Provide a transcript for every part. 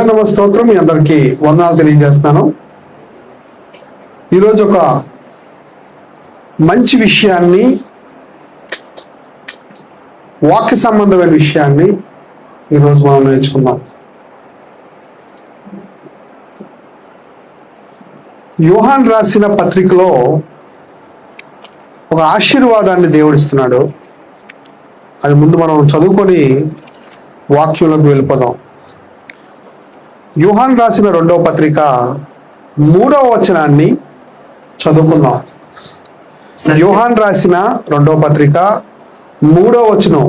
దేవనామ స్తోత్రం. మీ అందరికీ వందనాలు తెలియజేస్తున్నాను. ఈరోజు ఒక మంచి విషయాన్ని, వాక్య సంబంధమైన విషయాన్ని ఈరోజు మనం నేర్చుకుందాం. యోహాన్ రాసిన పత్రికలో ఒక ఆశీర్వాదాన్ని దేవుడిస్తున్నాడు. అది ముందు మనం చదువుకొని వాక్యంలోకి వెళ్ళిపోదాం. యోహాన్ రాసిన 2వ పత్రిక 3వ వచనాన్ని చదువుకుందాం. యోహాన్ రాసిన 2వ పత్రిక 3వ వచనం.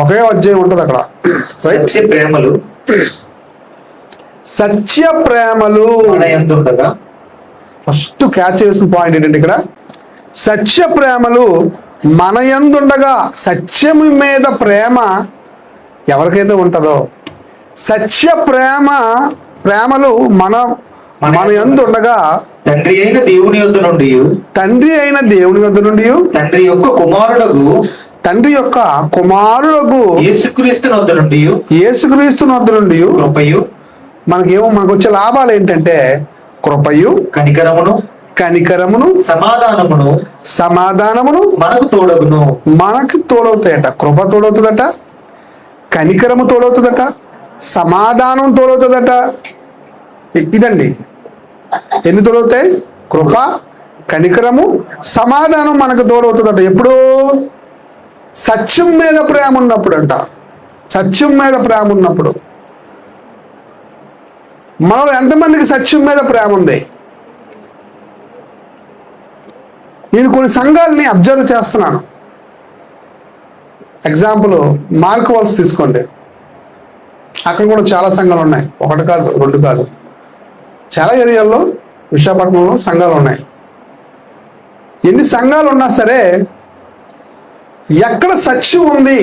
ఒకే అధ్యాయం ఉంటుంది అక్కడ. సత్య ప్రేమలు ఫస్ట్ క్యాచ్ చేసిన పాయింట్ ఏంటంటే, ఇక్కడ సత్య ప్రేమలు మన యందుండగా, సత్యము మీద ప్రేమ ఎవరికైతే ఉంటుందో, సత్య ప్రేమలు మన యందుండగా, తండ్రి అయిన దేవుని యొద్ద నుండి తండ్రి యొక్క కుమారుడగు యేసుక్రీస్తు వద్ద నుండి కృపయు, మనకు వచ్చే లాభాలు ఏంటంటే కృపయు, కనికరమును సమాధానమును మనకు తోడవుతాయట. కృప తోడవుతుందట, కనికరము తోడవుతుందట, సమాధానం తోడవుతుందట. ఇదండి ఎన్ని తోడవుతాయి? కృప, కనికరము, సమాధానం మనకు తోడవుతుందట. ఎప్పుడు? సత్యం మీద ప్రేమ ఉన్నప్పుడు అంట. సత్యం మీద ప్రేమ ఉన్నప్పుడు. మనలో ఎంతమందికి సత్యం మీద ప్రేమ ఉంది? నేను కొన్ని సంఘాలని అబ్జర్వ్ చేస్తున్నాను. ఎగ్జాంపుల్ మార్క్ వాల్స్ తీసుకోండి. అక్కడ కూడా చాలా సంఘాలు ఉన్నాయి. 1 కాదు, 2 కాదు, చాలా ఏరియాల్లో విశాఖపట్నంలో సంఘాలు ఉన్నాయి. ఎన్ని సంఘాలు ఉన్నా సరే ఎక్కడ సత్యం ఉంది?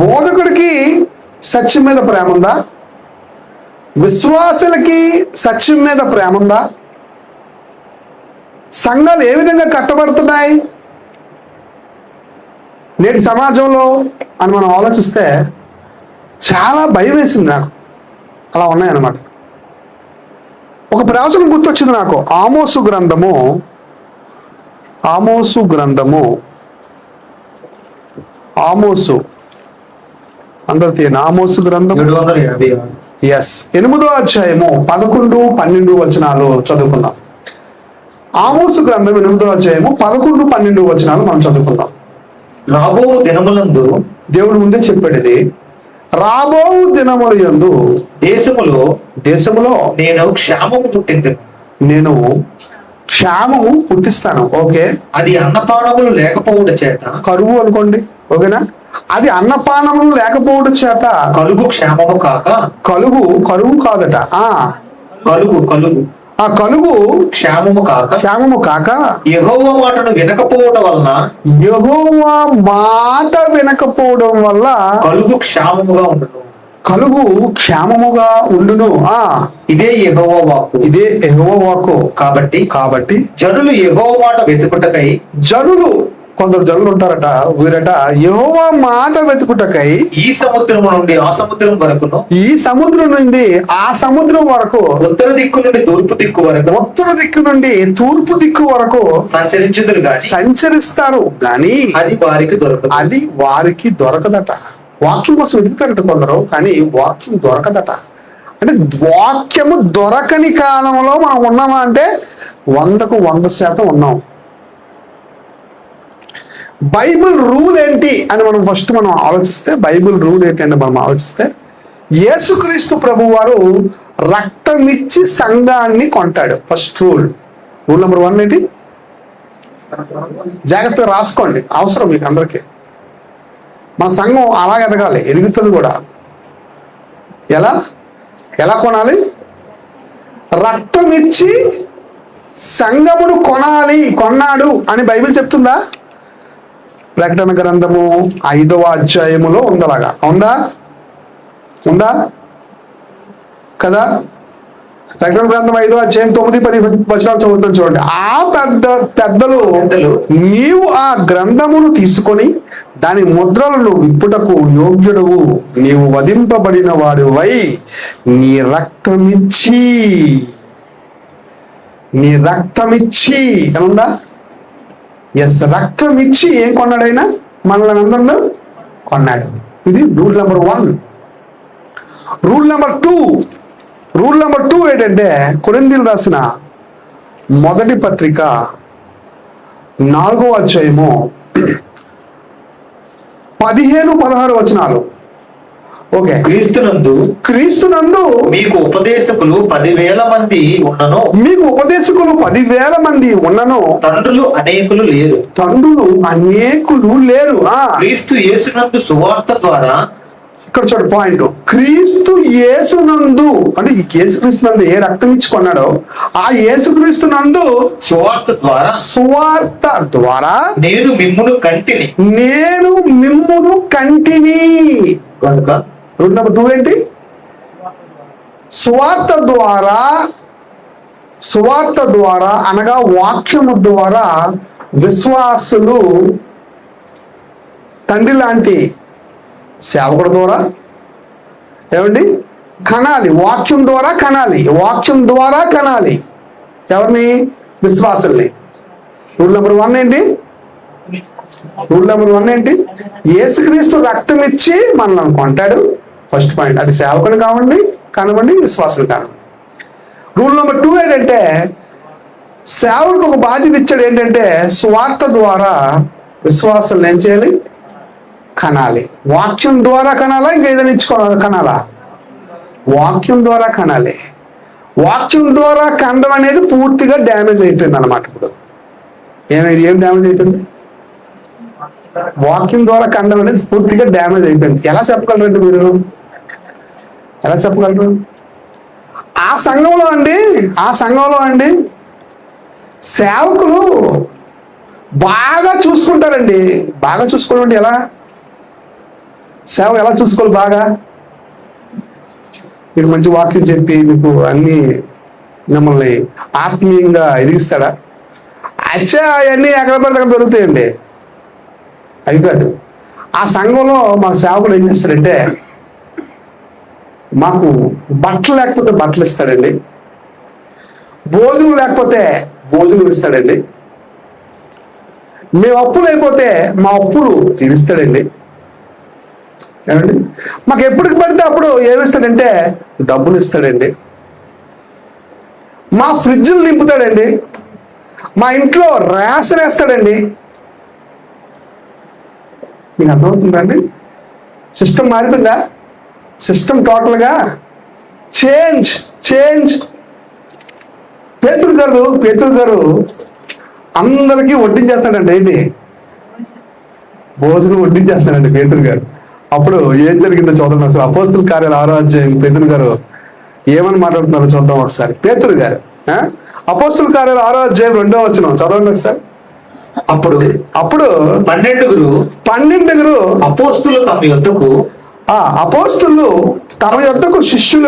బోధకుడికి సత్యం మీద ప్రేమ ఉందా? విశ్వాసులకి సత్యం మీద ప్రేమ ఉందా? సంఘాలు ఏ విధంగా కట్టబడుతున్నాయి నేటి సమాజంలో అని మనం ఆలోచిస్తే చాలా భయం వేసింది నాకు. అలా ఉన్నాయన్నమాట. ఒక ప్రవచనం గుర్తొచ్చింది నాకు. ఆమోసు గ్రంథము అందరు తీయండి. ఆమోసు గ్రంథం 8వ అధ్యాయము 11, 12 వచనాలు చదువుకుందాం. ఆమోసు గ్రంథం 8వ అధ్యాయము 11, 12 వచనాలు మనం చదువుకుందాం. రాబో దినములందు, దేవుడు ముందే చెప్పాడు ఇది, రాబో దినముల యందు దేశములో నేను క్షామము పుట్టిస్తాను. ఓకే, అది అన్నపానములు లేకపోవడం చేత, కరువు అనుకోండి, ఓకేనా? అది అన్నపానములు లేకపోవడం చేత కలుగు క్షామము కాక, కరువు కాదట. కలుగు క్షామము కాక యెహోవా మాటను వినకపోవడం వలన, యెహోవా మాట వినకపోవడం వల్ల కలుగు క్షామముగా ఉండును. ఇదే యెహోవా వాక్కు. కాబట్టి జనులు యెహోవా మాట వెతుకుటకై, కొందరు జనులు ఉంటారట, వీరట యెహోవా మాట వెతుకుటకై ఈ సముద్రం నుండి ఆ సముద్రం వరకును, ఈ సముద్రం నుండి ఆ సముద్రం వరకు, ఉత్తర దిక్కు నుండి తూర్పు దిక్కు వరకు సంచరిస్తారు గాని అది వారికి దొరకదట. వాక్యం కోసం వెతుకుతారట కొందరు, కానీ వాక్యం దొరకదట. అంటే వాక్యము దొరకని కాలంలో మనం ఉన్నామా అంటే 100కు 100% ఉన్నాం. బైబిల్ రూల్ ఏంటి అని మనం ఆలోచిస్తే, బైబిల్ రూల్ ఏంటి అని మనం ఆలోచిస్తే, యేసుక్రీస్తు ప్రభు వారు రక్తమిచ్చి సంఘాన్ని కొంటాడు. ఫస్ట్ రూల్ నెంబర్ 1 ఏంటి? జాగ్రత్తగా రాసుకోండి, అవసరం మీకు అందరికీ. మన సంఘం అలా ఎదగాలి, ఎదుగుతుంది కూడా. ఎలా కొనాలి? రక్తమిచ్చి సంఘమును కొన్నాడు అని బైబిల్ చెప్తుందా? ప్రకటన గ్రంథము 5వ అధ్యాయములో ఉందలాగా. ఉందా కదా? ప్రకటన గ్రంథం 5:9-10 వచనాలు చదువుతాం చూడండి. ఆ పెద్దలు నీవు ఆ గ్రంథమును తీసుకొని దాని ముద్రలను విప్పుటకు యోగ్యుడవు, నీవు వధింపబడిన వాడివై నీ రక్తమిచ్చి ఏముందా? ఎస్, రక్తమిచ్చి ఏం కొన్నాడైనా? మనల్ని అందరిలో కొన్నాడు. ఇది రూల్ నెంబర్ 1. రూల్ నెంబర్ 2 ఏంటంటే కొరింథీయులకు రాసిన మొదటి పత్రిక 4వ అధ్యాయము 15-16 వచనాలు. ఓకే. క్రీస్తునందు మీకు ఉపదేశకులు 10,000 మంది ఉన్నను తండ్రులు అనేకులు లేరు. క్రీస్తు యేసునందు సువార్త ద్వారా, ఇక్కడ చూడ పాయింట్, క్రీస్తు యేసునందు అంటే ఈ యేసుక్రీస్తు నందు ఏ రక్తం ఇచ్చుకున్నాడో ఆ యేసుక్రీస్తునందు సువార్త ద్వారా నేను మిమ్మును కంటిని కనుక రూల్ నెంబర్ 2 ఏంటి? సువార్త ద్వారా అనగా వాక్యము ద్వారా విశ్వాసులు తండ్రి లాంటి సేవకుడు ద్వారా ఏమండి కనాలి. వాక్యం ద్వారా కనాలి. ఎవరిని? విశ్వాసుల్ని. రూల్ నెంబర్ 1 ఏంటి? యేసుక్రీస్తు రక్తం ఇచ్చి మనల్ని కొంటాడు. First point. అది సేవకుని కానివ్వండి, విశ్వాసం కానివ్వండి. రూల్ నెంబర్ 2 ఏంటంటే సేవకుడికి ఒక బాధ్యత ఇచ్చాడు. ఏంటంటే సువార్త ద్వారా విశ్వాసాలు ఏం చేయాలి? కనాలి. వాక్యం ద్వారా కనాలా? ఇంకా ఏదైనా కనాలా? వాక్యం ద్వారా కనాలి. వాక్యం ద్వారా కండం అనేది పూర్తిగా డ్యామేజ్ అయిపోయింది అన్నమాట. ఇప్పుడు ఏం డ్యామేజ్ అయిపోయింది? వాక్యం ద్వారా కండం అనేది పూర్తిగా డ్యామేజ్ అయిపోయింది. ఎలా చెప్పగలరండి మీరు? ఎలా చెప్పగలరు? ఆ సంఘంలో అండి సేవకులు బాగా చూసుకుంటారండి. బాగా చూసుకోవాలండి. ఎలా సేవ ఎలా చూసుకోవాలి? బాగా మీరు మంచి వాక్యం చెప్పి మీకు అన్ని మిమ్మల్ని ఆత్మీయంగా ఎదిగిస్తాడా? అవన్నీ ఎక్కడ పడితే అక్కడ దొరుకుతాయండి. అవి కాదు. ఆ సంఘంలో మా సేవకుడు ఏం చేస్తాడంటే మాకు బట్టలు లేకపోతే బట్టలు ఇస్తాడండి, భోజనం లేకపోతే భోజనం ఇస్తాడండి, మేము అప్పులు అయిపోతే మా అప్పులు తీరుస్తాడండి. ఏమండి? మాకు ఎప్పటికి పడితే అప్పుడు ఏమిస్తాడంటే డబ్బులు ఇస్తాడండి, మా ఫ్రిడ్జ్లు నింపుతాడండి, మా ఇంట్లో రేషన్ వేస్తాడండి. మీకు అర్థమవుతుందండి? సిస్టమ్ మారిపోయిందా? సిస్టమ్ టోటల్గా చేంజ్. పేతురు గారు అందరికీ వడ్డించేస్తాడండి. ఏంటి? భోజనం వడ్డించేస్తాడండి పేతురు గారు. అప్పుడు ఏం జరిగిందో చూద్దాం. అసలు అపోస్తుల కార్యాలు 6వ అధ్యాయం పేతురు గారు ఏమని మాట్లాడుతున్నారో చూద్దాం ఒకసారి. పేతురు గారు అపోస్తుల కార్యాలు 6వ అధ్యాయం 2వ వచనం చదవండి ఒకసారి. అప్పుడు 12 అపోస్తులు తమ యొద్దకు శిష్యుల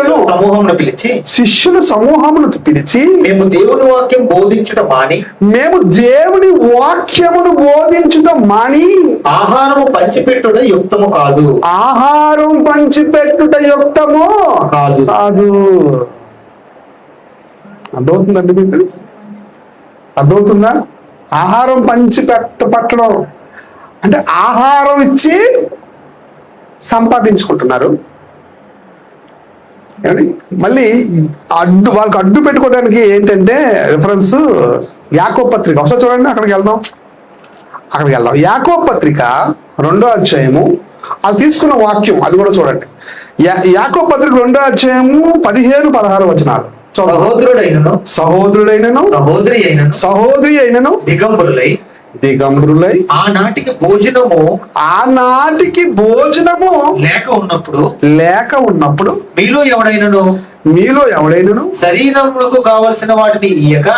సమూహమును పిలిచి మేము దేవుని వాక్యమును బోధించడం మాని ఆహారం పంచిపెట్టుట యుక్తము కాదు. అర్థమవుతుందండి మీకు? అర్థమవుతుందా? ఆహారం పట్టడం అంటే ఆహారం ఇచ్చి సంపాదించుకుంటున్నారు. మళ్ళీ వాళ్ళకి అడ్డు పెట్టుకోవడానికి ఏంటంటే రిఫరెన్స్ యాకోబు పత్రిక. ఒకసారి చూడండి, అక్కడికి వెళ్దాం. యాకోబు పత్రిక 2వ అధ్యాయము అది తీసుకున్న వాక్యం అది కూడా చూడండి. యాకోబు పత్రిక 2వ అధ్యాయము 15-16 వచనాలు. సహోదరుడైనను సహోదరి అయినను దిగంబరులై ఆనాటికి భోజనము లేక ఉన్నప్పుడు మీలో ఎవడైనను శరీరమునకు కావలసిన వాటిని ఇయ్యక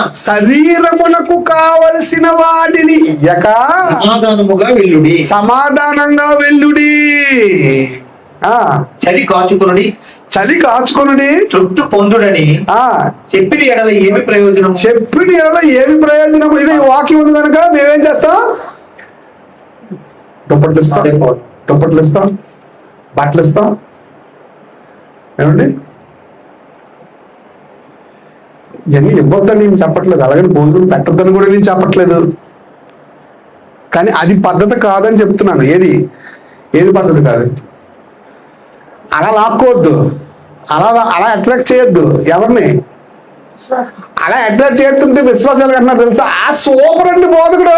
సమాధానంగా వెళ్ళుడి. చలి కాచుకునుడి చలి కాచుకొనుడి తృప్తి పొందుడని చెప్పిన ఎడల ఏమి ప్రయోజనం? చెప్పిన ఎడల ఏమి ప్రయోజనం? ఇది వాక్యం ఉంది కనుక మేమేం చేస్తాం? దుప్పట్లు ఇస్తాం, దుప్పట్లు ఇస్తాం, బట్టలు ఇస్తాం. ఏమండి, ఇవన్నీ ఇవ్వద్దని నేను చెప్పట్లేదు, అలాగని భోజనం పెట్టొద్దని కూడా నేను చెప్పట్లేదు. కానీ అది పద్ధతి కాదని చెప్తున్నాను. ఏది పద్ధతి కాదు? అలా లాక్కోవద్దు, అలా అట్రాక్ట్ చేయొద్దు. ఎవరిని అలా అట్రాక్ట్ చేస్తుంటే విశ్వాసాలు కన్నా తెలుసా? ఆ సూపర్ అండి బోధకుడు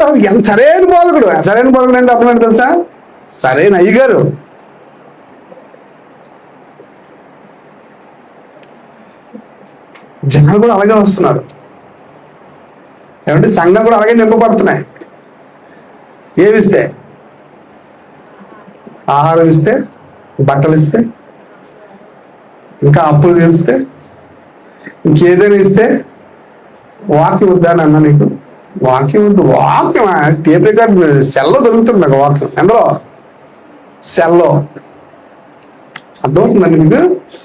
అసలు ఎంత సరైన బోధకుడు అంటే అతను తెలుసా? సరైన అయ్యగారు. జనాలు కూడా అలాగే వస్తున్నారు. ఏమంటే సంఘం కూడా అలాగే నింపబడుతున్నాయి. ఏమిస్తే? ఆహారం ఇస్తే, బట్టలు ఇస్తే, ఇంకా అప్పులు తీస్తే, ఇంకేదైనా ఇస్తే. వాక్యం వద్దా అని అన్నా నీకు? వాక్యం వద్దు. వాక్యం టేప్ రికార్డ్ సెల్లో దొరుకుతుంది నాకు వాక్యం. ఎందులో? సెల్లో. అర్థమవుతుందండి మీకు?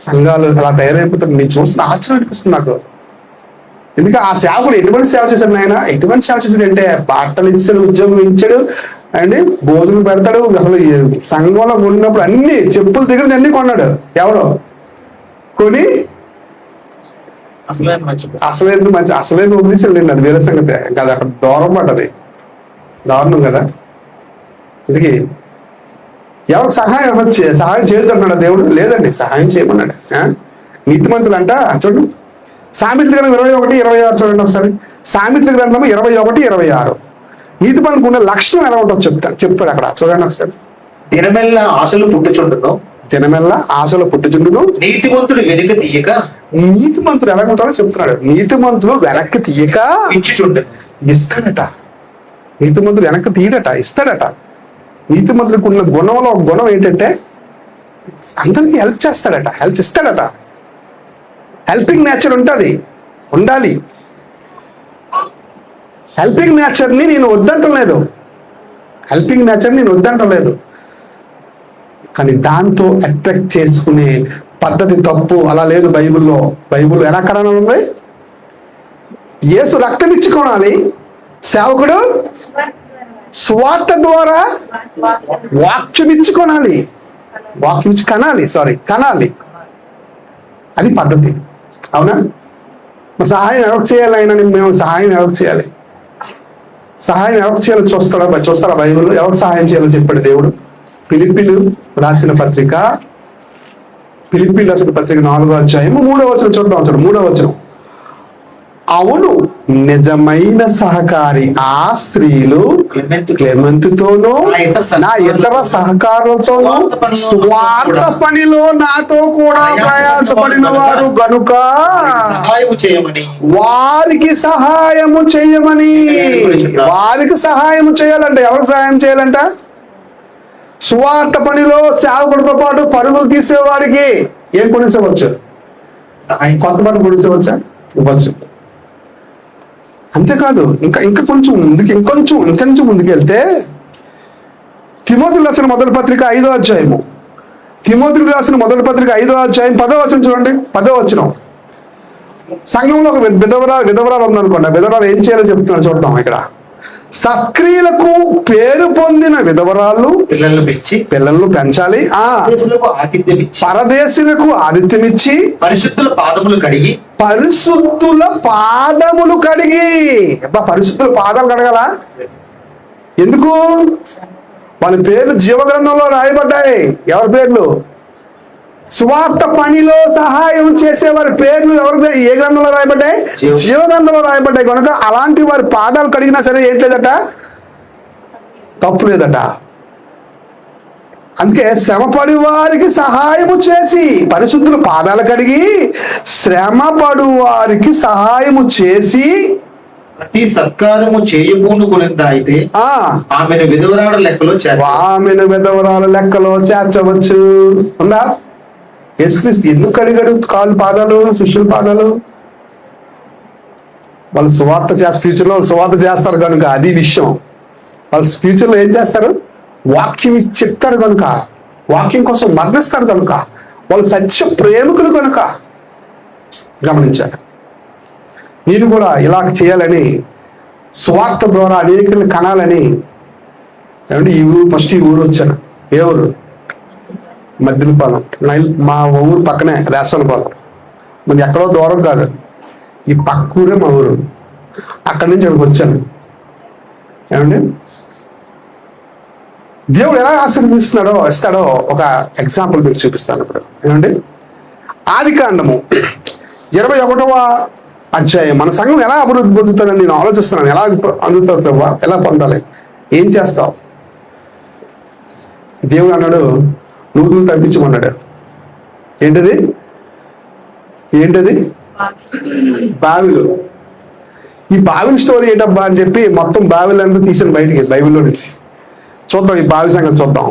సంఘాలు అలా తయారైపోతుంది. నేను చూస్తున్న ఆశ్చర్యం అనిపిస్తుంది నాకు. ఎందుకంటే ఆ సేవకుడు ఎటువంటి సేవ చేశాడు ఆయన? ఎటువంటి సేవ చేశాడు అంటే బట్టలు ఇచ్చాడు, ఉద్యోగం ఇచ్చాడు అండి, భోజనం పెడతాడు. అసలు సంఘంలో ఉన్నప్పుడు అన్ని చెప్పులు దగ్గర అన్ని కొన్నాడు. ఎవరు కొని అసలేదు వదిలేసాడు. అది వేరే సంగతి కదా. అక్కడ దూరం పడ్డది, దారుణం కదా. ఇందుకే ఎవరికి సహాయం ఇవ్వచ్చు? సహాయం చేయొద్దన్నాడు దేవుడు? లేదండి, సహాయం చేయమన్నాడు. నీతిమంతులు అంట చూడండి, సామెతల గ్రంథం 21:26 చూడండి ఒకసారి. సామెతల గ్రంథము 21:26. నీతిమంతులకు ఉన్న లక్షణం ఎలా ఉంటుందో చెప్తాడు అక్కడ. చూడండి ఒకసారి. దినమెల్లా ఆశలు పుట్టుచుండును, నీతిమంతుడు వెనుక తీయక. నీతిమంతుడు ఎలా ఉంటారో చెప్తున్నాడు. నీతిమంతులు వెనక్కి తీయక ఇస్తాడట. నీతిమంతుడు వెనక్కి తీయడట, ఇస్తాడట. నీతిమంతుడికి ఉన్న గుణంలో ఒక గుణం ఏంటంటే అందరికీ హెల్ప్ చేస్తాడట, హెల్ప్ ఇస్తాడట. హెల్పింగ్ నేచర్ ఉండాలి. హెల్పింగ్ నేచర్ని నేను వద్దంటలేదు. కానీ దాంతో అట్రాక్ట్ చేసుకునే పద్ధతి తప్పు. అలా లేదు బైబిల్లో. ఎలా కరాన ఉంది? యేసు రక్తం ఇచ్చి కొనాలి, సేవకుడు స్వార్థ ద్వారా వాక్యం ఇచ్చి కొనాలి. వాక్యం ఇచ్చి కనాలి. అది పద్ధతి. అవునా? సహాయం ఎవరికి చేయాలి? అయినా మేము సహాయం ఎవరికి చేయాలి? సహాయం ఎవరికి చేయాలో చూస్తారా బైబిల్లో? ఎవరికి సహాయం చేయాలో చెప్పాడు దేవుడు. ఫిలిప్పీలు రాసిన పత్రిక 4వ అధ్యాయం 3వ వచనం చూద్దాం. 3వ వచనం. అవును, నిజమైన సహకారి ఆ స్త్రీలు క్లెమెంతుతోనూ నా ఇతర సహకారులతోనూ స్వార్థ పనిలో నాతో కూడా ప్రయాసపడిన వారు గనుక వారికి సహాయము చేయమని. వారికి సహాయం చేయాలంట. ఎవరికి సహాయం చేయాలంట? స్వార్థ పనిలో సేవకుడితో పాటు పరుగులు తీసేవాడికి ఏం కొనిసవచ్చు? కొత్త బట్టలు కొనిసవచ్చా? ఇవ్వచ్చు. అంతేకాదు, ఇంకొంచెం ముందుకెళ్తే తిమోతికి రాసిన మొదటి పత్రిక 5వ అధ్యాయము. 5వ అధ్యాయం 10వ వచనం చూడండి. 10వ వచనం. సంఘంలో ఒక విధవరాలు ఉందనుకోండి. విధవరాలు ఏం చేయాలో చెప్తున్నాడు చూద్దాం ఇక్కడ. సక్రియలకు పేరు పొందిన విధవరాళ్ళు పిల్లలను పెంచాలి. పరదేశులకు ఆతిథ్యమిచ్చి పరిశుద్ధుల పాదములు కడిగి పరిశుద్ధుల పాదాలు కడగాల. ఎందుకు? వాళ్ళ పేర్లు జీవగ్రంథంలో రాయబడ్డాయి. ఎవరి పేర్లు? స్వార్థ పనిలో సహాయం చేసేవారి పేర్లు ఏ గ్రంథంలో రాయబడ్డాయి? జీవగ్రంథంలో రాయబడ్డాయి. కనుక అలాంటి వారి పాదాలు కడిగినా సరే ఏం లేదట, తప్పు లేదట. అందుకే శ్రమపడి వారికి సహాయము చేసి, పరిశుద్ధుల పాదాలు కడిగి శ్రమపడు వారికి సహాయము చేసి ప్రతి సత్కారము చేయబూనుకునేదా అయితే ఆమెను విధవరాల లెక్కలో చేర్చవచ్చు. ఉందా? యేసుక్రీస్తు ఎందుకు కడిగాడు పాదాలు, శిష్యుల పాదాలు? వాళ్ళు ఫ్యూచర్లో సువార్త చేస్తారు కనుక అది విషయం. వాళ్ళు ఫ్యూచర్లో ఏం చేస్తారు? వాక్యం చెప్తారు కనుక, వాక్యం కోసం మరణిస్తారు కనుక, వాళ్ళు సత్య ప్రేమికులు కనుక. గమనించాలి. నేను కూడా ఇలా చేయాలని, స్వార్థ ద్వారా అనేకుల్ని కనాలని, ఏమంటే ఈ ఊరు వచ్చాను. ఏ ఊరు? మద్దిలపాలెం. మా ఊరు పక్కనే రేసనపాలెం. మరి ఎక్కడో దూరం కాదు, ఈ పక్క ఊరే మా ఊరు. అక్కడి నుంచి ఇక్కడికి వచ్చాను. ఏమండి దేవుడు ఎలా ఇస్తాడో ఒక ఎగ్జాంపుల్ మీకు చూపిస్తాను ఇప్పుడు. ఏమండి ఆదికాండము 21వ అధ్యాయం. మన సంఘం ఎలా అభివృద్ధి పొందుతుందని నేను ఆలోచిస్తున్నాను. ఎలా అందుతావు ప్రభు, ఎలా పొందాలి, ఏం చేస్తావు? దేవుడు అన్నాడు, నువ్వు తప్పించమన్నాడు. ఏంటది? బావిలు. ఈ బావిల స్టోరీ ఏంటబ్బా అని చెప్పి మొత్తం బావిలంతా తీసిన బయటికి బైబిల్లో నుంచి చూద్దాం. ఈ బావి సంగతి చూద్దాం.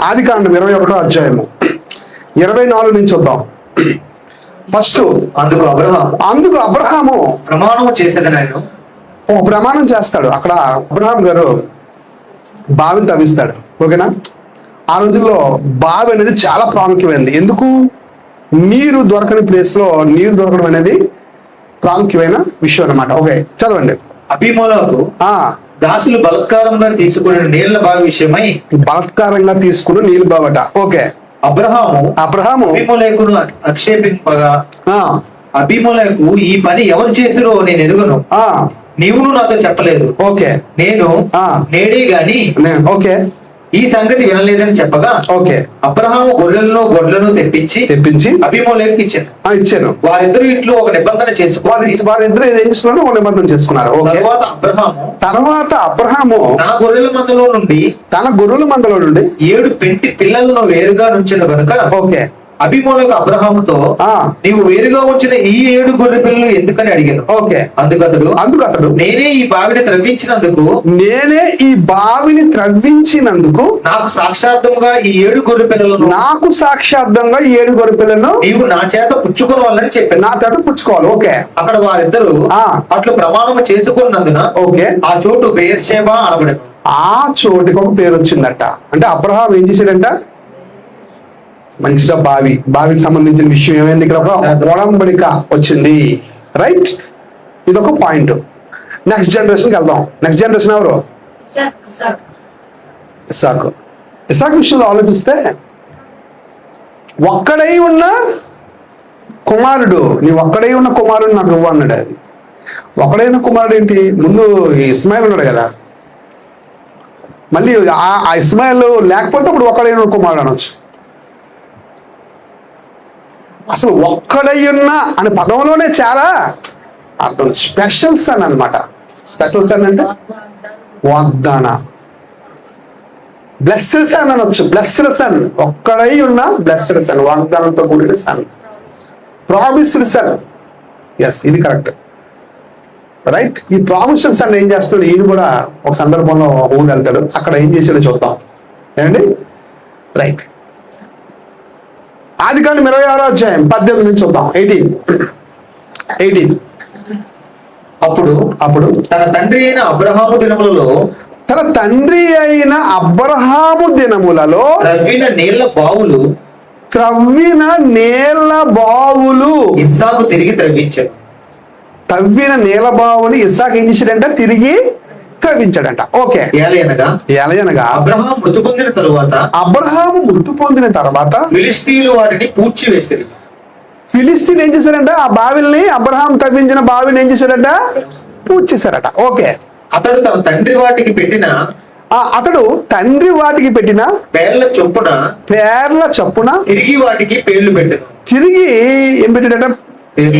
ఆదికాండం 21వ అధ్యాయము 24 నుంచి చూద్దాం. ఫస్ట్ అందుకు అబ్రహాము ప్రమాణము చేసేదనను. ఒక ప్రమాణం చేస్తాడు. అక్కడ అబ్రహాం గారు బావిని తవ్విస్తాడు. ఓకేనా? ఆ రోజుల్లో బావి అనేది చాలా ప్రాముఖ్యమైనది. ఎందుకు? నీరు దొరకని ప్లేస్ లో నీరు దొరకడం అనేది ప్రాముఖ్యమైన విషయం అన్నమాట. ఓకే, చదవండి. అబీమోలకు దాసులు బలత్కారంగా తీసుకున్న నీళ్ల బావి విషయమై. బలత్కారంగా తీసుకున్న నీళ్ల బావట. ఓకే. అబ్రహాము అబీమోలేకును ఆక్షేపింపగా, అబీమోలేకు ఈ పని ఎవరు చేసిరో నేను ఎరుగను, నీవును నాతో చెప్పలేదు. ఓకే. నేను నేడే గాని ఓకే ఈ సంగతి వినలేదని చెప్పగా, ఓకే, అబ్రహాము గొడ్లను తెప్పించి అబీమోలేకు ఇచ్చాను. వారిద్దరు ఇట్లు ఒక నిబంధన వారిద్దరు ఏం చేస్తున్నారు? ఒక నిబంధన చేసుకున్నారు. తర్వాత అబ్రహాము తన గొర్రెల మందలో నుండి 7 పెంటి పిల్లలను వేరుగా నుంచెను గనుక, ఓకే, అబీమోలకు అబ్రహాముతో నీవు వేరుగా ఉంచిన ఈ 7 గొర్రె పిల్లలు ఎందుకని అడిగాను. ఓకే. అందుకతడు నేనే ఈ బావిని త్రవ్వించినందుకు నాకు సాక్షార్థంగా ఈ 7 గొర్రె పిల్లలను నీవు నా చేత పుచ్చుకోవాలని చెప్పాను. నా చేత పుచ్చుకోవాలి. ఓకే. అక్కడ వారిద్దరు అట్లు ప్రమాణం చేసుకున్నందున, ఓకే, ఆ చోటు బెయేర్షెబా అనబడెను. ఆ చోటుకి ఒక పేరు వచ్చిందట. అంటే అబ్రహాం ఏం చేశాడంట? మంచిగా బావికి సంబంధించిన విషయం ఏమైంది? ఇక్కడ ఒడంబడిక వచ్చింది. రైట్, ఇదొక పాయింట్. నెక్స్ట్ జనరేషన్కి వెళ్దాం. నెక్స్ట్ జనరేషన్ ఎవరు? ఇస్సాకు విషయంలో ఆలోచిస్తే, ఒక్కడై ఉన్న కుమారుడు, నాకు ఇవ్వు అన్నాడు. అది ఒక్కడైన కుమారుడు ఏంటి? ముందు ఇస్మాయిల్ ఉన్నాడు కదా, మళ్ళీ ఆ ఇస్మాయిల్ లేకపోతే ఇప్పుడు ఒక్కడైన కుమారుడు అనొచ్చు. అసలు ఒక్కడయ్యున్నా అనే పదంలోనే చాలా అర్థం. స్పెషల్ సన్ అన్నమాట. స్పెషల్ సన్ అంటే వాగ్దాన, బ్లెస్డ్ సన్ అనొచ్చు. బ్లెస్డ్ సన్, ఒక్కడై ఉన్న బ్లెస్డ్ సన్, వాగ్దానంతో కూడిన సన్, ప్రామిస్డ్ సన్. ఎస్, ఇది కరెక్ట్. రైట్. ఈ ప్రామిస్డ్ సన్ ఏం చేస్తున్నాడు? ఈయన కూడా ఒక సందర్భంలో ఊరు వెళ్తాడు. అక్కడ ఏం చేసాడో చూద్దాం. ఏమండి? రైట్. ఆదికాండం 26వ అధ్యాయం 18 నుంచి చూద్దాం. 18. అప్పుడు తన తండ్రి అయిన అబ్రహాము దినములలో త్రవ్విన నీళ్ల బావులు ఇస్సాకు తిరిగి త్రవ్వించాడు. తవ్విన నీళ్ల బావుని ఇస్సాకు ఏం చేశాడంట? తిరిగి త్రవ్వించాడంట. ఓకే. ఏలయనగా అబ్రహాము మృతి పొందిన తర్వాత ఫిలిష్తీయులు వాటిని పూడ్చివేశారు. ఫిలిస్తీన్లు ఏం చేశారంట? ఆ బావిల్ని, అబ్రహాం తవ్వించిన బావిని ఏం చేశారట? పూడ్చేశారట. ఓకే. అతడు తండ్రి వాటికి పెట్టిన పేర్ల చొప్పున తిరిగి వాటికి పేర్లు పెట్టాడు. తిరిగి ఏం పెట్టాడట?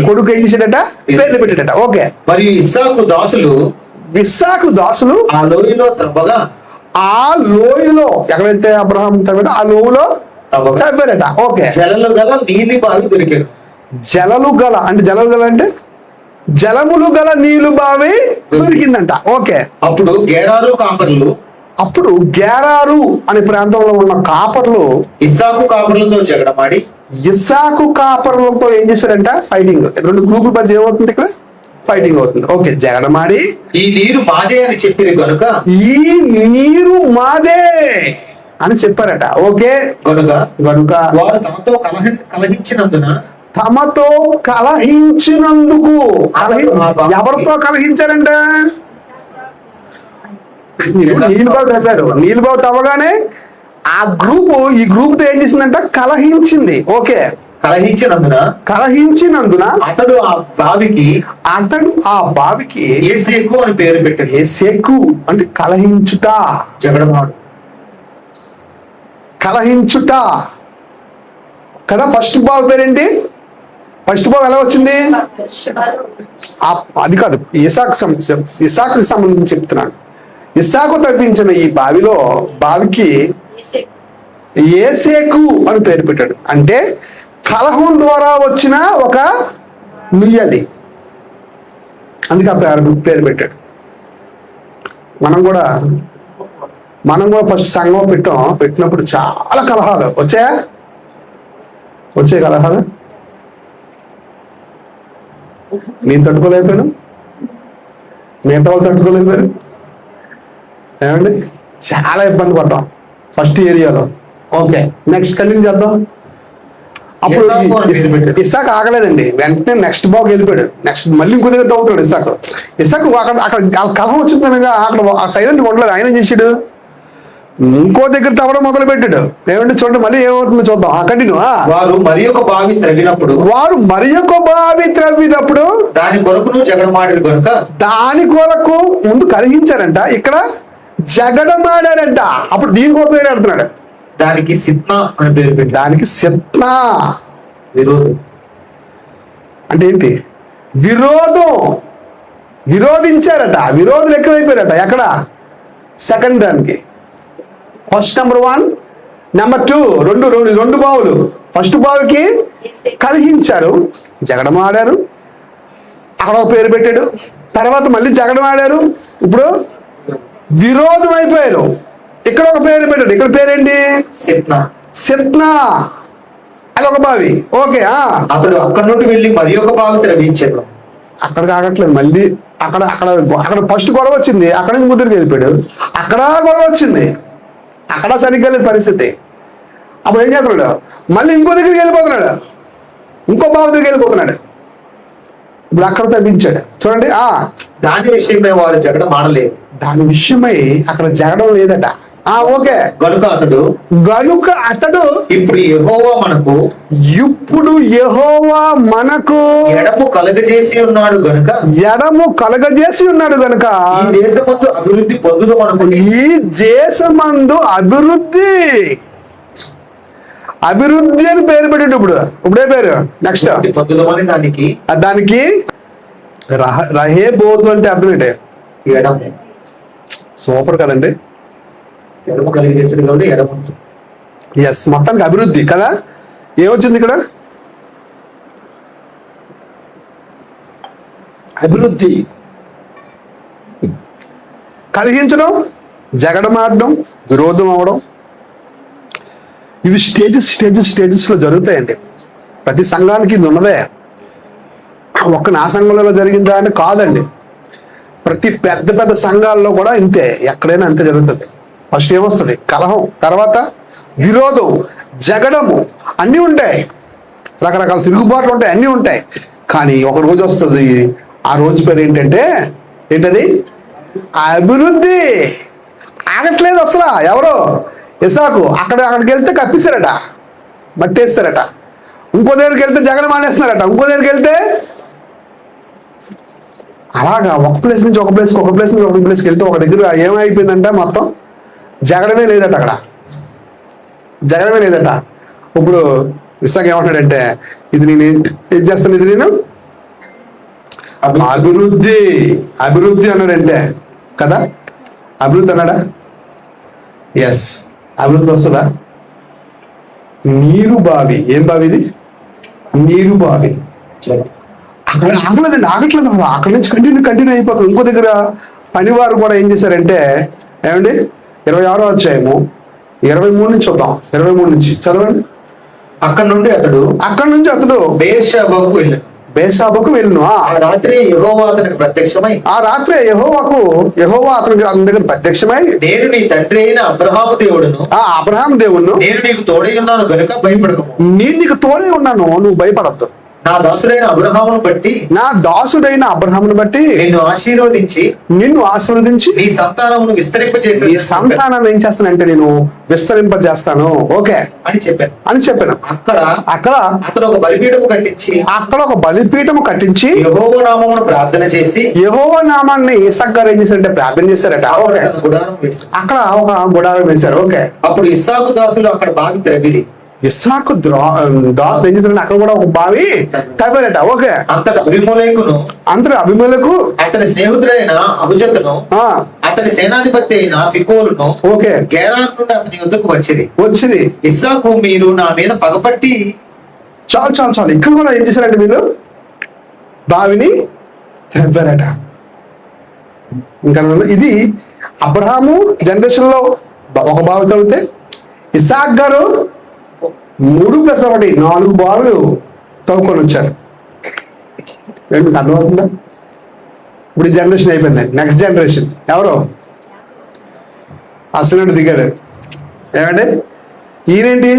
కొడుకు ఏం చేశాడట? పేర్లు పెట్టాడట. ఓకే. మరియు ఇస్సాకు దాసులు ఆ లోయలో త్రవ్వగా, ఆ లోయలో ఎక్కడైతే అబ్రహాం తవ్వాడో ఆ లోయలో తవ్వాడట. ఓకే. జలలు గల నీలి బావి దొరికారు. జలములు గల నీళ్లు బావి దొరికిందంట. ఓకే. అప్పుడు గేరారు అనే ప్రాంతంలో ఉన్న కాపర్లు ఇస్సాకు కాపర్లతో ఏం చేశారంట? ఫైటింగ్. 2 గ్రూపుల మధ్య ఏమవుతుంది? ఇక్కడ ఫైటింగ్ అవుతుంది. ఓకే, జగడమాడి ఈ నీరు మాదే అని చెప్పిరి కనుక ఈ నీరు మాదే అని చెప్పారట. ఓకే, కనుక కనుక వారు తమతో కలహించినందున ఎవరితో కలహించారంట? నీలుబాబు రాశారు. నీలుబాబు అవ్వగానే ఆ గ్రూప్ ఈ గ్రూప్ తో ఏం చేసిందంట? కలహించింది. ఓకే, కలహించినందున అతడు ఆ బావికి ఏసేకు అని పేరు పెట్టాడు. ఏసేకు అంటే కలహించుట, జగడమాడు, కలహించుట కదా. ఫస్ట్ బావి పేరేంటి? ఫస్ట్ బావి ఎలా వచ్చింది? అది కాదు, ఇసాకు సంబంధించి చెప్తున్నాను. ఇసాకు తప్పించిన ఈ బావికి ఏసేకు అని పేరు పెట్టాడు. అంటే కలహం ద్వారా వచ్చిన ఒక నుయ్యది, అందుకే ఆ పేరు పెట్టాడు. మనం కూడా ఫస్ట్ సంఘం పెట్టినప్పుడు చాలా కలహాలు వచ్చే కలహాలు నేను తట్టుకోలేకపోయాను, మిగతా వాళ్ళు తట్టుకోలేకపోయారు. ఏమండి, చాలా ఇబ్బంది పడ్డాం ఫస్ట్ ఏరియాలో. ఓకే, నెక్స్ట్ కంటిన్యూ చేద్దాం. అప్పుడు ఇసాక్ ఆగలేదండి, వెంటనే నెక్స్ట్ బాగు వెళ్ళిపోయాడు. నెక్స్ట్ మళ్ళీ ఇంకో దగ్గర అవుతున్నాడు ఇసాక్ అక్కడ కలహం వచ్చింది అక్కడ సైలెంట్ ఉండలేదు. ఆయన చేసాడు, ఇంకో దగ్గర తవ్వడం మొదలు పెట్టాడు. ఏమంటే చూడండి, మళ్ళీ ఏమవుతుందో చూద్దాం. కంటిన్యూ. వారు మరి ఒక బావి త్రవ్వినప్పుడు దాని కొరకు జగడమాడారు కనుక దాని కొరకు ముందు కలిగించారంట, ఇక్కడ జగడమాడారంట. అప్పుడు దీనికి ఒక పేరు పెడుతున్నాడు, దానికి సిత్నా అని పేరు పెట్టాడు. దానికి సిత్నా, విరోధం అంటే ఏంటి? విరోధించారట, విరోధులు ఎక్కువైపోయారట. ఎక్కడ? సెకండ్ దానికి. ఫస్ట్ నెంబర్ 1, నెంబర్ 2, రెండు బావులు. ఫస్ట్ బావుకి కలిహించారు, జగడమాడారు, అక్కడ ఒక పేరు పెట్టాడు. తర్వాత మళ్ళీ జగడమాడారు, ఇప్పుడు విరోధం అయిపోయారు. ఇక్కడ ఒక పేరు పెట్టాడు. ఇక్కడ పేరేంటి? సిత్నా, అది ఒక బావి. ఓకే, అతడు అక్కడ నుండి వెళ్ళి మరి ఒక బావి త్రవ్వించాడు. అక్కడ కాగట్లేదు, మళ్ళీ అక్కడ ఫస్ట్ గొడవ వచ్చింది, అక్కడ నుంచి ముద్దురికి వెళ్ళిపోయాడు. అక్కడ గొడవ వచ్చింది, అక్కడ సరిగ్గా లేదు పరిస్థితి. అప్పుడు ఏం చేస్తున్నాడు? మళ్ళీ ఇంకో దగ్గరికి వెళ్ళిపోతున్నాడు, ఇంకో బావి దగ్గరికి వెళ్ళిపోతున్నాడు. ఇప్పుడు అక్కడ తగ్గించాడు. చూడండి, దాని విషయమై వారు జగడం ఆడలేదు. దాని విషయమై అక్కడ జగడం లేదట. ఓకే, గనుక అతడు ఇప్పుడు యెహోవా మనకు ఎడము కలగజేసి ఉన్నాడు గనుక ఈ దేశమందు అభివృద్ధి అని పేరు పెట్టాడు. ఇప్పుడే పేరు నెక్స్ట్ పొందుదమని దానికి రహేబోతు అంటే అర్థం ఏంటి? ఎడము. సూపర్ కదండి. ఎడము కలిగజేసాడు కాబట్టి ఎడము. ఎస్, మొత్తానికి అభివృద్ధి కదా. ఏమొచ్చింది ఇక్కడ? అభివృద్ధి. కలిగించడం, జగడమాడడం, విరోధం అవడం, ఇవి స్టేజెస్ లో జరుగుతాయండి. ప్రతి సంఘానికి ఇది ఉన్నదే. ఒక్క నా సంఘంలో జరిగిందా అని కాదండి, ప్రతి పెద్ద సంఘాల్లో కూడా ఇంతే, ఎక్కడైనా అంతే జరుగుతుంది. ఫస్ట్ ఏమొస్తుంది? కలహం, తర్వాత విరోధం, జగడము, అన్నీ ఉంటాయి. రకరకాల తిరుగుబాట్లు ఉంటాయి, అన్నీ ఉంటాయి. కానీ ఒక రోజు వస్తుంది, ఆ రోజు పేరు ఏంటది? అభివృద్ధి. ఆగట్లేదు అసలు. ఎవరో ఇసాకు అక్కడికి వెళ్తే కప్పిస్తారట, మట్టేస్తారట. ఇంకో దగ్గరికి వెళ్తే జగడం మానేస్తున్నారట. ఇంకో దగ్గరికి వెళ్తే అలాగా ఒక ప్లేస్ నుంచి ఒక ప్లేస్కి వెళ్తే ఒక దగ్గర ఏమైపోయిందంటే మొత్తం జగడమే లేదట. అక్కడ జగడమే లేదట. ఇప్పుడు ఇసాకు ఏమంటాడంటే, ఇది నేను ఏం చేస్తాను, ఇది నేను అభివృద్ధి అన్నాడంటే కదా. అభివృద్ధి అన్నాడా? ఎస్, అభివృద్ధి వస్తుందా? నీరు బావి. ఏం బావి ఇది? నీరు బావి. అక్కడ ఆగట్లేదు. అక్కడి నుంచి కంటిన్యూ అయిపోతుంది. ఇంకో దగ్గర పనివారు కూడా ఏం చేశారంటే, ఏమండి 26వ అధ్యాయము 23 నుంచి చూద్దాం. 23 నుంచి చదవండి. అక్కడి నుండి అతడు బేర్షాబాకు వెళ్ళును. ఆ రాత్రి యెహోవా అతనికి ప్రత్యక్షమై, ఆ రాత్రి యెహోవా అతనికి దగ్గర ప్రత్యక్షమై, నేను నీ తండ్రి అయిన అబ్రహాము దేవుడును, ఆ అబ్రహాం దేవుణ్ణి, నేను నీకు తోడై ఉన్నాను గనుక భయపడకము. నేను నీకు తోడే ఉన్నాను, నువ్వు భయపడద్దు. నా దాసుడైన అబ్రహామును బట్టి, నా దాసుడైన అబ్రహామును బట్టి నిన్ను ఆశీర్వదించి నీ సంతానమును విస్తరింపజేసి, ఈ సంతానాన్ని ఏం చేస్తానంటే నేను విస్తరింపజేస్తాను. ఓకే అని చెప్పాను. అక్కడ అతను ఒక బలిపీఠము కట్టించి యెహోవా నామమును ప్రార్థన చేసి, యెహోవా నామాన్ని ఇస్సాకు గారు ఏం చేశారంటే ప్రార్థన చేశారట. అక్కడ ఒక గుడారం వేశారు. ఓకే. అప్పుడు ఇస్సాకు దాసులు అక్కడ బావి త్రవ్విరి. ఇస్సాకు దాసు ఏం చేశారంటే అక్కడ కూడా ఒక బావి తవ్వారట. ఓకే. అంతటి అభిమేలెకు అతని స్నేహితుడైన అహుజతును, అతని సేనాధిపతి అయిన ఫికోలును, ఓకే, గెరారు నుండి అతని యుద్ధకు వచ్చింది. ఇస్సాకు, మీరు నా మీద పగపట్టి, చాలు ఇక్కడ కూడా ఏం చేశారంటే వీళ్ళు బావిని తవ్వారట. ఇంకా ఇది అబ్రహాము జనరేషన్ లో ఒక బావి తవ్వితే, ఇస్సాకు గారు 3+1 4 బావులు తవ్వుకొని వచ్చారు. మీకు అర్థమవుతుందా? ఇప్పుడు ఈ జనరేషన్ అయిపోయింది. నెక్స్ట్ జనరేషన్ ఎవరు? అసలు దిగాడు. ఏమండి ఈయనేంటి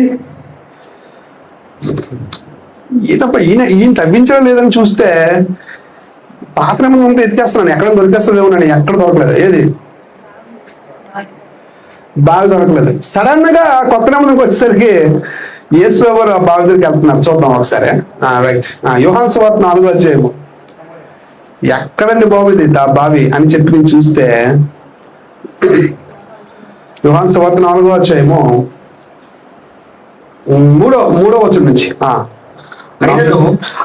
ఈయన తవ్వించడం లేదని చూస్తే పాత్ర ఉంటే ఎతికేస్తున్నాను, ఎక్కడ దొరికేస్తలేవు. నేను ఎక్కడ దొరకలేదు. ఏది బావి దొరకలేదు. సడన్ గా కొత్త నెమ్మదికి వచ్చేసరికి యేసు గారు ఆ బావి దగ్గరికి వెళ్తున్నారు. చూద్దాం ఒకసారి. రైట్. యోహాను సువార్త 4వ అధ్యాయము. ఎక్కడండి బావి ఇది బావి అని చెప్పి నేను చూస్తే, యోహాను సువార్త 4వ అధ్యాయము 3వ వచనం నుంచి.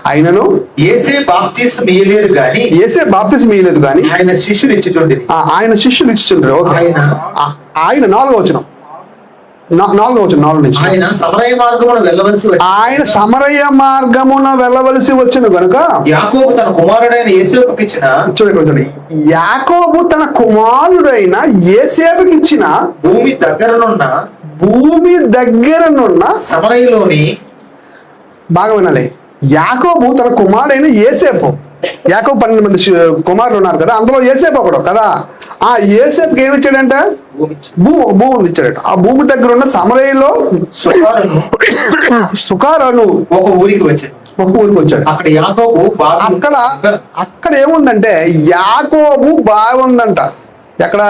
ఆయనను యేసే బాప్తిస్మం ఇయ్యలేదు గాని ఆయన శిష్యులు ఇచ్చుచుండిరి. ఆయన 4వ వచనం నుంచి, ఆయన సమరయ మార్గమున వెళ్ళవలసి వచ్చును గనుక యాకోబు తన కుమారుడైన యేసేపుకి ఇచ్చిన, చూడండి, యాకోబు తన కుమారుడైన యేసేపుకి ఇచ్చిన భూమి దగ్గరనున్న సమరయలోని, బాగా వినాలి, యాకోబు తన కుమారుడైన యేసేపు, యాకోబు 12 మంది కుమారులు ఉన్నారు కదా, అందులో యేసేపు ఒకడు కదా. ఆ యేసేపుకి ఏమి ఇచ్చాడంట? భూమిని ఇచ్చాడట. ఆ భూమి దగ్గర ఉన్న సమరయలో సుకారను ఒక ఊరికి వచ్చాడు. అక్కడ యాకోబు అక్కడ ఏముందంటే యాకోబు బాగుందంట. ఎక్కడ?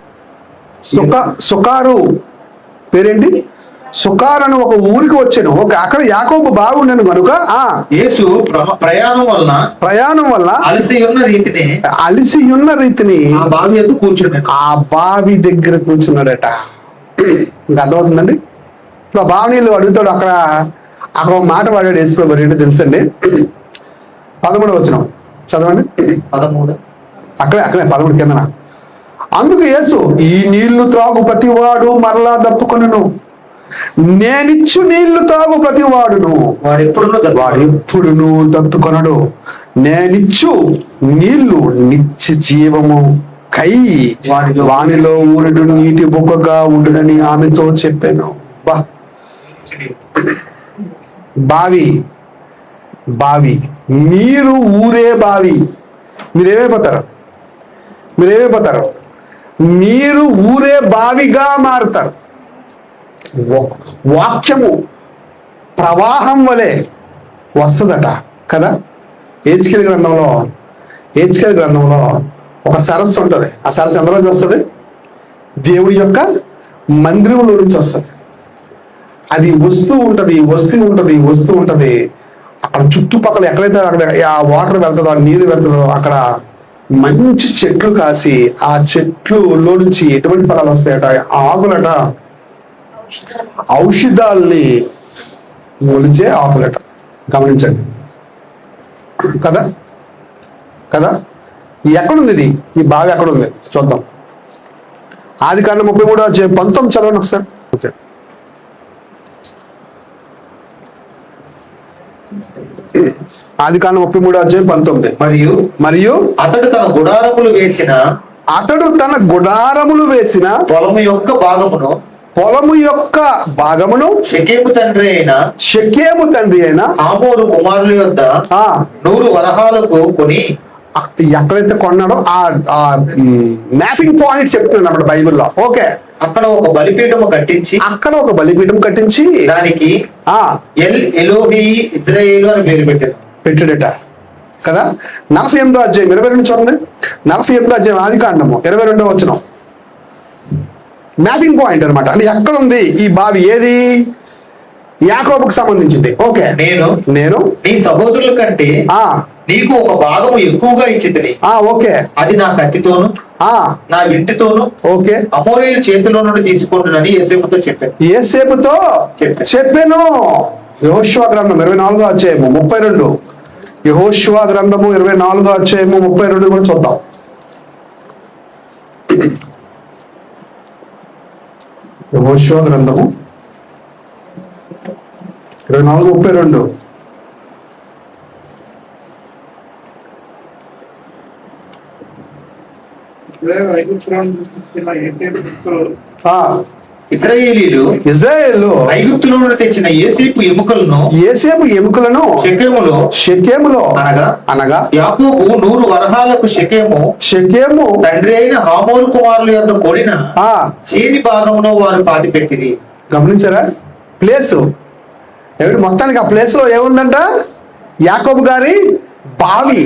సుకారు పేరేంటి? సుకారను ఒక ఊరికి వచ్చాను. అక్కడ యాకోబు బాగుండను కనుక యేసు ప్రయాణం వల్ల అలసి ఉన్న రీతిని ఆ బావి దగ్గర కూర్చున్నాడట. ఇంకా అర్థమవుతుందండి. ఇప్పుడు ఆ బావి నీళ్ళు అడుగుతాడు. అక్కడ ఒక మాట వాడాడు యేసు ప్రభు. ఏంటో తెలుసండి. 13వ వచనం చదవండి. 13 అక్కడే 13 కిందన. అందుకు యేసు, ఈ నీళ్లు త్రాగు ప్రతివాడు మరలా దప్పుకొనును, నేనిచ్చు నీళ్లు తాగు ప్రతి వాడును వాడెప్పుడును దప్పుకొనడు. నేనిచ్చు నీళ్లు నిత్య జీవము కై వానిలో ఊరుడు నీటి బొక్కగా ఉండునని ఆమెతో చెప్పాను. బావి మీరు ఊరే బావి. మీరేమైపోతారు? మీరు ఊరే బావిగా మారుతారు. వాక్యము ప్రవాహం వలె వస్తుందట కదా. హెచ్కేల్ గ్రంథంలో ఒక సరస్సు ఉంటుంది. ఆ సరస్సు ఎందులోంచి వస్తుంది? దేవుడి యొక్క మందిరంలో నుంచి వస్తుంది. అది వస్తూ ఉంటది. అక్కడ చుట్టుపక్కల ఎక్కడైతే అక్కడ ఆ వాటర్ వెళ్తుందో, ఆ నీరు వెళ్తుందో, అక్కడ మంచి చెట్లు కాసి ఆ చెట్లులో నుంచి ఎటువంటి ఫలాలు వస్తాయట? ఆకులట, ఔషధాల్ని మొలిచే ఆకులట. గమనించండి కదా. ఎక్కడుంది ఇది? ఈ బావి ఎక్కడుంది చూద్దాం. ఆదికాండం 33:19 చదవండి ఒకసారి. ఆదికాండం 33:19. మరియు అతడు తన గుడారములు వేసిన పొలము యొక్క పొలము యొక్క భాగమును షెకెము తండ్రి అయిన హమోరు కుమారుల యొద్ద 100 వరహాలకు కొని, ఎక్కడైతే కొన్నాడో ఆ మ్యాపింగ్ పాయింట్ చెప్తున్నాడు అన్నమాట బైబిల్లో. ఓకే, అక్కడ ఒక బలిపీఠం కట్టించి దానికి ఎల్ ఎలోహి ఇజ్రాయేలు అని పేరు పెట్టాడట కదా. 48వ అధ్యాయం 22 చూడండి. 48వ అధ్యాయం ఆదికాండము 22వ వచనం మ్యాపింగ్ పాయింట్ అనమాట. అంటే ఎక్కడ ఉంది ఈ బావి? ఏది? యాకోబుకు సంబంధించింది. ఓకే, నేను నీ సహోదరుల కంటే నీకు ఒక భాగము ఎక్కువగా ఇచ్చింది. ఓకే, అది నా కత్తితోను నా వింటితోను ఓకే అమోరీయుల చేతిలో నుండి తీసుకుంటున్నాను యోసేపుతో చెప్పాను. యెహోషువ గ్రంథం 24వ అధ్యాయము 32. యెహోషువ గ్రంథము 24వ అధ్యాయము 32 కూడా చూద్దాం. యెహోషువ గ్రంథము 24:32. ఇశ్రాయేలీలు ఐగుప్తులో నుండి తెచ్చిన యోసేపు ఎముకలను షెకెములో అనగా యాకోబు 100 వరహాలకు షెకెము తండ్రి అయిన హమోరు కుమారుల యొద్ద కొనిన చేతి భాగంలో వారు పాతిపెట్టిరి. గమనించారా ప్లేస్? మొత్తానికి ఆ ప్లేస్ లో ఏముందంట? యాకోబు గారి బావి.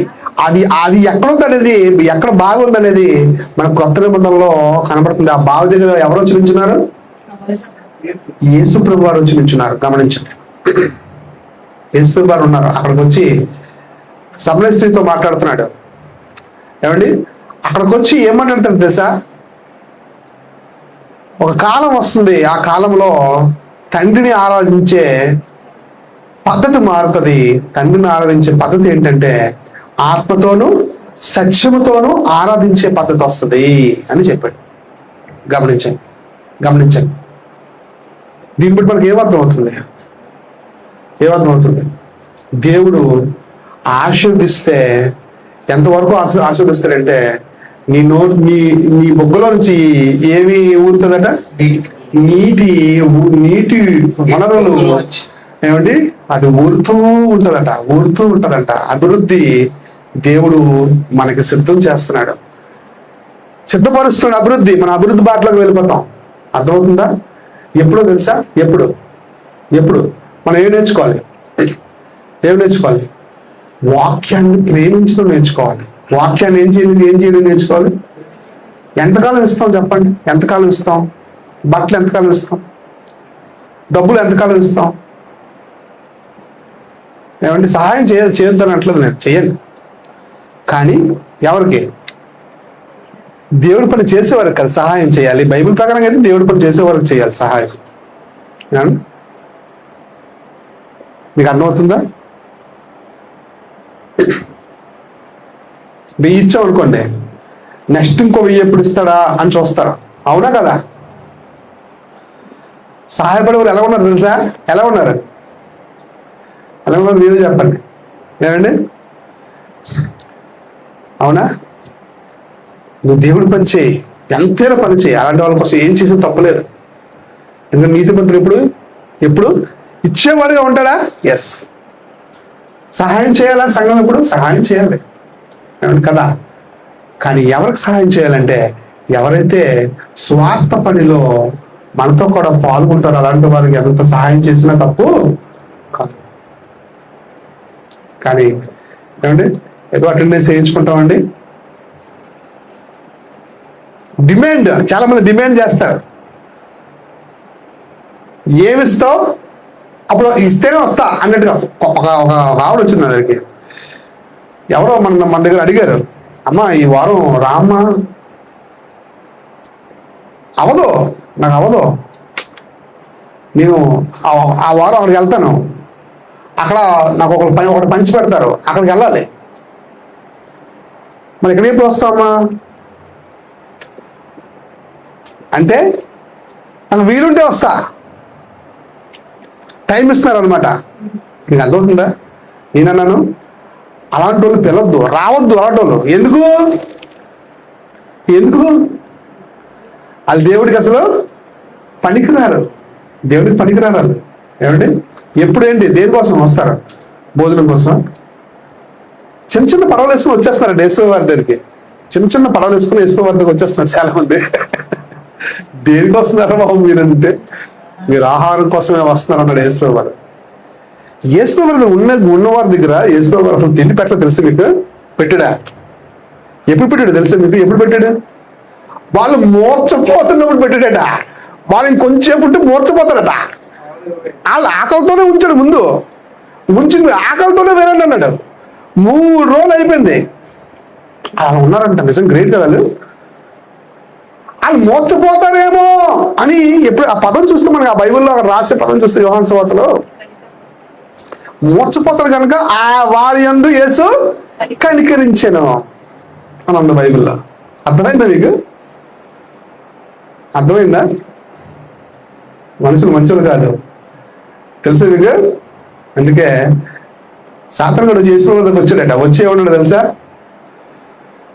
అది ఎక్కడ ఉందనేది, ఎక్కడ బావి ఉందనేది మన కొత్త నిబంధనలో కనబడుతుంది. ఆ బావి దగ్గర ఎవరు వచ్చి నించున్నారు? యేసు ప్రభు వారు వచ్చి నించున్నారు. గమనించండి, యేసు ప్రభు వారు ఉన్నారు. అక్కడికి వచ్చి సమరయ స్త్రీతో మాట్లాడుతున్నాడు. ఏమండి, అక్కడికి వచ్చి ఏమంటాడు తెలుసా? ఒక కాలం వస్తుంది, ఆ కాలంలో తండ్రిని ఆరాధించే పద్ధతి మారుతుంది. తండ్రిని ఆరాధించే పద్ధతి ఏంటంటే ఆత్మతోనూ సత్యముతోనూ ఆరాధించే పద్ధతి వస్తుంది అని చెప్పాడు. గమనించండి. దీన్ని బట్టి మనకి ఏమర్థం అవుతుంది? దేవుడు ఆశీర్వదిస్తే ఎంతవరకు ఆశీర్వదిస్తాడంటే నీ బొగ్గలో నుంచి ఏమి ఊరుతుందట? నీటి వనరులు ఏమండి అది ఊరుతూ ఉంటదంట. అభివృద్ధి దేవుడు మనకి సిద్ధపరుస్తున్నాడు. అభివృద్ధి. మన అభివృద్ధి బాటలోకి వెళ్ళిపోతాం. అర్థమవుతుందా? ఎప్పుడో తెలుసా? ఎప్పుడు మనం ఏం నేర్చుకోవాలి? వాక్యాన్ని ప్రేమించడం నేర్చుకోవాలి. వాక్యాన్ని ఏం చేయడం నేర్చుకోవాలి. ఎంతకాలం ఇస్తాం చెప్పండి? ఎంతకాలం ఇస్తాం? బట్టలు ఎంతకాలం ఇస్తాం? డబ్బులు ఎంతకాలం ఇస్తాం? ఏమంటే సహాయం చేయొద్దని అంటలేదు నేను, చేయండి. కానీ ఎవరికి? దేవుడి పని చేసేవారికి కదా సహాయం చేయాలి. బైబిల్ ప్రకారం అయితే దేవుడి పని చేసేవారికి చేయాలి సహాయం. మీకు అర్థమవుతుందా? 1000 ఇచ్చాం అనుకోండి, నెక్స్ట్ ఇంకో 1000 ఎప్పుడు ఇస్తాడా అని చూస్తారు. అవునా కదా? సహాయపడేవారు ఎలా ఉన్నారు తెలుసా? ఎలా ఉన్నారు మీరు చెప్పండి. ఏమండి, అవునా? నువ్వు దేవుడి పని చేయి, ఎంతైనా పని చేయి. అలాంటి వాళ్ళ కోసం ఏం చేసినా తప్పలేదు. ఎందుకంటే నీతిమంతుడు ఎప్పుడు ఇచ్చేవాడిగా ఉంటాడా? ఎస్. సహాయం చేయాలా? సంఘం ఎప్పుడు సహాయం చేయాలి కదా. కానీ ఎవరికి సహాయం చేయాలంటే ఎవరైతే స్వార్థ పనిలో మనతో కూడా పాల్గొంటారో అలాంటి వారికి ఎంత సహాయం చేసినా తప్పు కాదు. కానీ ఏమండి, ఏదో అటెండెన్స్ వేయించుకుంటామండి. డిమాండ్, చాలా మంది డిమాండ్ చేస్తారు. ఏమిస్తావు? అప్పుడు ఇస్తేనే వస్తా అన్నట్టుగా. ఒక ఆవిడ వచ్చింది నా దగ్గరికి. ఎవరో మన దగ్గర అడిగారు, అమ్మ ఈ వారం రామ్మా. నాకు అవదు. నేను ఆ వారం అక్కడికి వెళ్తాను. అక్కడ నాకు ఒకటి పంచి పెడతారు, అక్కడికి వెళ్ళాలి. మరి ఇక్కడ ఎప్పుడు వస్తామా అంటే నాకు వీలుంటే వస్తా. టైం ఇస్తున్నారు అనమాట. నీకు అర్థమవుతుందా? నేనన్నాను అలాంటి వాళ్ళు పిలవద్దు, రావద్దు అలాంటి వాళ్ళు. ఎందుకు వాళ్ళు దేవుడికి అసలు పనికిరారు, దేవుడికి పనికిరారు వాళ్ళు. ఏమండి ఎప్పుడేంటి దేనికోసం వస్తారు? భోజనం కోసం. చిన్న చిన్న పడవలు వేసుకుని వచ్చేస్తారండి యేసుప్రభు వారి దగ్గరికి. చిన్న చిన్న పడవలు వేసుకుని యేసుప్రభు వారి దగ్గరికి వచ్చేస్తున్నారు చాలా మంది. దేనికోసం బాబు మీరంటే, మీరు ఆహారం కోసమే వస్తున్నారు అన్నాడు యేసుప్రభు వారు. యేసుప్రభు వారు ఉన్నవారి దగ్గర యేసుప్రభు వారు అసలు తిండి పెట్టలేదు తెలుసు మీకు? పెట్టాడా? ఎప్పుడు పెట్టాడు తెలుసా మీకు? ఎప్పుడు పెట్టాడు? వాళ్ళు మూర్చపోతున్నప్పుడు పెట్టాడట. వాళ్ళు ఇంకొంచెం ఉంటే మూర్చపోతారట. వాళ్ళు ఆకలితోనే ఉంచాడు, ముందు ఉంచింది ఆకలితోనే వేరండి అన్నాడు. 3 రోజులు అయిపోయింది. అలా ఉన్నారంట. నిజం గ్రేట్ కదా వాళ్ళు. వాళ్ళు మోర్చపోతారేమో అని ఎప్పుడు ఆ పదం చూస్తే మనకి ఆ బైబిల్లో రాసే పదం చూస్తే యోహాను సువార్తలో మోర్చపోతారు కనుక ఆ వారి యందు యేసు కనికరించెను అని ఉంది బైబిల్లో. అర్థమైందా మీకు? అర్థమైందా? మనుషులు మంచోళ్ళు కాదు తెలుసా మీకు? అందుకే సాతాను కూడా యేసుప్రభు దగ్గరికి వచ్చాడట. వచ్చి ఏమన్నాడు తెలుసా?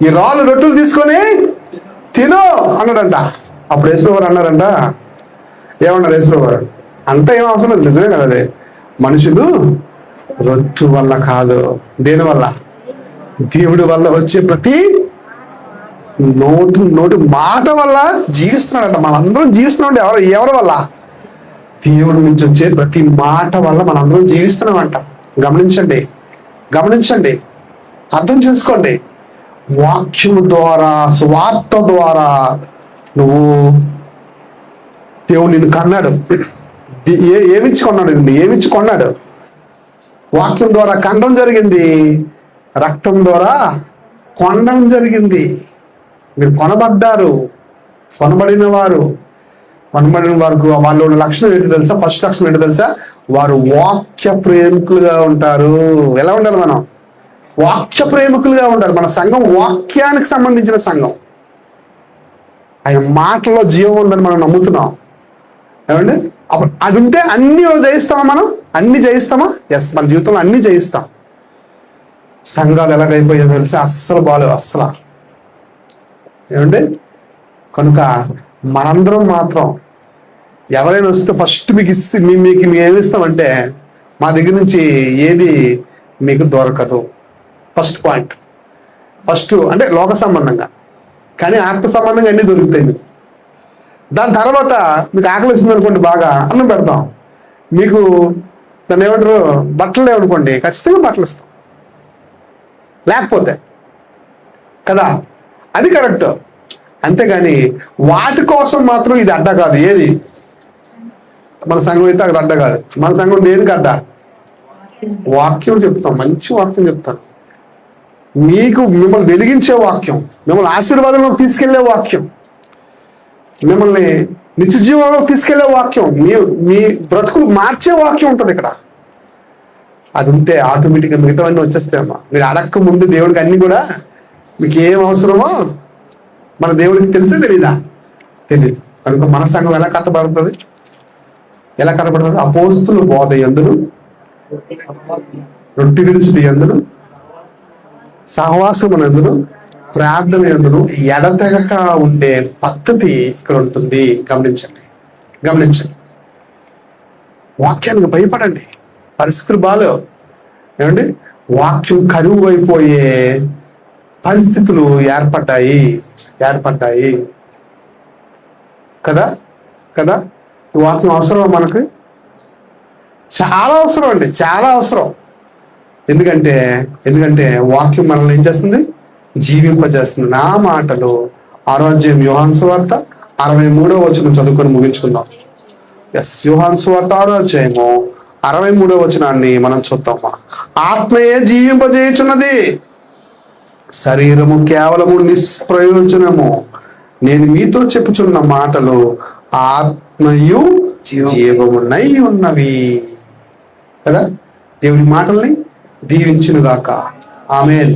ఈ రాళ్ళు రొట్టెలు తీసుకొని తిను అన్నాడంట. అప్పుడు యేసుప్రభు వారు అన్నారంట, ఏమన్నారు యేసుప్రభు వారు? అంతా ఏం అవసరం లేదు, నిజమే కదా అది. మనుషులు రొట్టె వల్ల కాదు, దేని వల్ల? దేవుడి వల్ల వచ్చే ప్రతి నోటి మాట వల్ల జీవిస్తున్నాడంట. మనందరం జీవిస్తున్నాం. ఎవరి వల్ల? దేవుడి నుంచి వచ్చే ప్రతి మాట వల్ల మనందరం జీవిస్తున్నామంట. గమనించండి, అర్థం చేసుకోండి. వాక్యము ద్వారా, స్వార్థ ద్వారా నువ్వు దేవుడు నిన్ను కన్నాడు. ఏమిచ్చి కొన్నాడు? వాక్యం ద్వారా కనడం జరిగింది, రక్తం ద్వారా కొనడం జరిగింది. మీరు కొనబడ్డారు. కొనబడిన వారికి వాళ్ళు ఉన్న లక్షణం ఏంటి తెలుసా? ఫస్ట్ లక్షణం ఏంటో తెలుసా? వారు వాక్య ప్రేమికులుగా ఉంటారు. ఎలా ఉండాలి మనం? వాక్య ప్రేమికులుగా ఉండాలి. మన సంఘం వాక్యానికి సంబంధించిన సంఘం. ఆయన మాటల్లో జీవం ఉందని మనం నమ్ముతున్నాం. ఏమండి? అప్పుడు అది ఉంటే అన్ని జయిస్తామా? మనం అన్ని జయిస్తామా? ఎస్, మన జీవితంలో అన్ని జయిస్తాం. సంఘాలు ఎలాగైపోయాయో తెలిసి అస్సలు బాగాలేవు, అస్సలు. ఏమండి? కనుక మనందరం మాత్రం ఎవరైనా వస్తే ఫస్ట్ మీకు ఇస్తే మీకు ఏమిస్తామంటే మా దగ్గర నుంచి ఏది మీకు దొరకదు. First point. ఫస్ట్ అంటే లోక సంబంధంగా, కానీ ఆత్మ సంబంధంగా అన్నీ దొరుకుతాయి మీకు. దాని తర్వాత మీకు ఆకలి వేస్తుంది అనుకోండి, బాగా అన్నం పెడతాం. మీకు దాన్ని ఏమంటారు, బట్టలు లేవనుకోండి, ఖచ్చితంగా బట్టలు ఇస్తాం. లేకపోతే కదా, అది కరెక్ట్. అంతేగాని వాటి కోసం మాత్రం ఇది అడ్డ కాదు. ఏది? మన సంఘం అయితే అక్కడ అడ్డ కాదు. మన సంఘం దేనికి అడ్డ? వాక్యం చెప్తాం, మంచి వాక్యం చెప్తాను. మిమ్మల్ని వెలిగించే వాక్యం, మిమ్మల్ని ఆశీర్వాదంలోకి తీసుకెళ్లే వాక్యం, మిమ్మల్ని నిత్య జీవంలోకి తీసుకెళ్లే వాక్యం, మీ బ్రతుకులు మార్చే వాక్యం ఉంటుంది ఇక్కడ. అది ఉంటే ఆటోమేటిక్గా మిగతావన్నీ వచ్చేస్తాయమ్మా. మీరు అడక్క ముందు దేవుడికి అన్ని కూడా మీకు ఏం అవసరమో మన దేవుడికి తెలిసే తెలీదా? తెలియదు. కనుక మన సంఘం ఎలా కట్టబడుతుంది? అపోస్తుల బోధ యందును, రొట్టె విరుచుట యందును, సహవాసమునందును, ప్రార్థన యందును ఎడతెగక ఉండే పద్ధతి ఇక్కడ ఉంటుంది. గమనించండి. వాక్యానికి భయపడండి. పరిస్థితులు బాలేవు. ఏమండి? వాక్యం కరువు అయిపోయే పరిస్థితులు ఏర్పడ్డాయి కదా. ఈ వాక్యం అవసరం మనకు, చాలా అవసరం అండి, చాలా అవసరం. ఎందుకంటే వాక్యం మనల్ని ఏం చేస్తుంది? జీవింపజేస్తుంది. నా మాటలు ఆరోగ్యం. యోహాను సువార్త 63వ వచనం చదువుకొని ముగించుకుందాం. ఎస్, యోహాను సువార్త 6వ అధ్యాయము 63వ వచనాన్ని మనం చూద్దామా. ఆత్మయే జీవింపజేయుచున్నది, శరీరము కేవలము నిష్ప్రయోజనము. నేను మీతో చెప్పుచున్న మాటలు ఆత్మయు జీవమునై ఉన్నవి కదా. దేవుని మాటల్ని దీవించునుగాక. ఆమేన్.